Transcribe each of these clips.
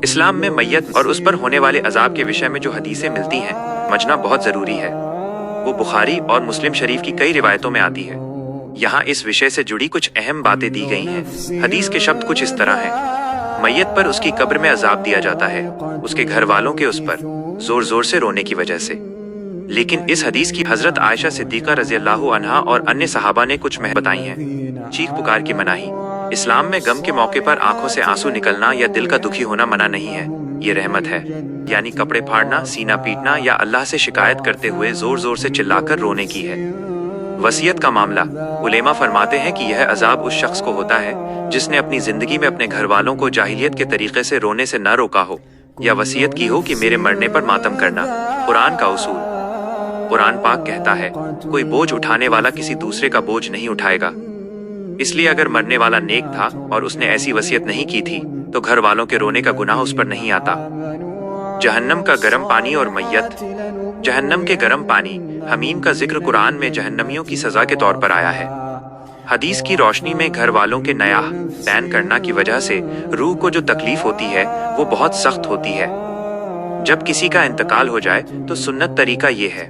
اسلام میں میت اور اس پر ہونے والے عذاب کے وشے میں جو حدیثیں ملتی ہیں سمجھنا بہت ضروری ہے۔ وہ بخاری اور مسلم شریف کی کئی روایتوں میں آتی ہے۔ یہاں اس وشے سے جڑی کچھ اہم باتیں دی گئی ہیں۔ حدیث کے شبد کچھ اس طرح ہیں: میت پر اس کی قبر میں عذاب دیا جاتا ہے، اس کے گھر والوں کے اس پر زور زور سے رونے کی وجہ سے۔ لیکن اس حدیث کی حضرت عائشہ صدیقہ رضی اللہ عنہا اور انیہ صحابہ نے کچھ بتائی ہیں۔ چیخ پکار کی مناہی۔ اسلام میں غم کے موقع پر آنکھوں سے آنسو نکلنا یا دل کا دکھی ہونا منع نہیں ہے، یہ رحمت ہے۔ یعنی کپڑے پھاڑنا، سینہ پیٹنا یا اللہ سے شکایت کرتے ہوئے زور زور سے چلا کر رونے کی ہے۔ وصیت کا معاملہ، علماء فرماتے ہیں کہ یہ عذاب اس شخص کو ہوتا ہے جس نے اپنی زندگی میں اپنے گھر والوں کو جاہلیت کے طریقے سے رونے سے نہ روکا ہو یا وصیت کی ہو کہ میرے مرنے پر ماتم کرنا۔ قرآن کا اصول، قرآن پاک کہتا ہے کوئی بوجھ اٹھانے والا کسی دوسرے کا بوجھ نہیں اٹھائے گا۔ اس لیے اگر مرنے والا نیک تھا اور اس نے ایسی وصیت نہیں کی تھی تو گھر والوں کے رونے کا گناہ اس پر نہیں آتا۔ جہنم کا گرم پانی اور میت۔ جہنم کے گرم پانی حمیم کا ذکر قرآن میں جہنمیوں کی سزا کے طور پر آیا ہے۔ حدیث کی روشنی میں گھر والوں کے نیاح بین کرنا کی وجہ سے روح کو جو تکلیف ہوتی ہے وہ بہت سخت ہوتی ہے۔ جب کسی کا انتقال ہو جائے تو سنت طریقہ یہ ہے: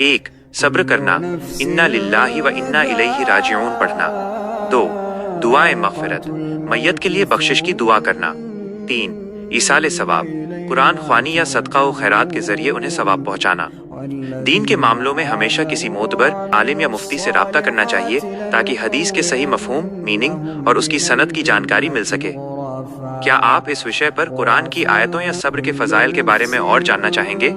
1. صبر کرنا، انا للہ و انا الیہ راجعون پڑھنا۔ 2. دعائے مغفرت، میت کے لیے بخشش کی دعا کرنا۔ 3. ایصال ثواب، قرآن خوانی یا صدقہ و خیرات کے ذریعے انہیں ثواب پہنچانا۔ دین کے معاملوں میں ہمیشہ کسی معتبر عالم یا مفتی سے رابطہ کرنا چاہیے تاکہ حدیث کے صحیح مفہوم، میننگ اور اس کی سند کی جانکاری مل سکے۔ کیا آپ اس وشے پر قرآن کی آیتوں یا صبر کے فضائل کے بارے میں اور جاننا چاہیں گے؟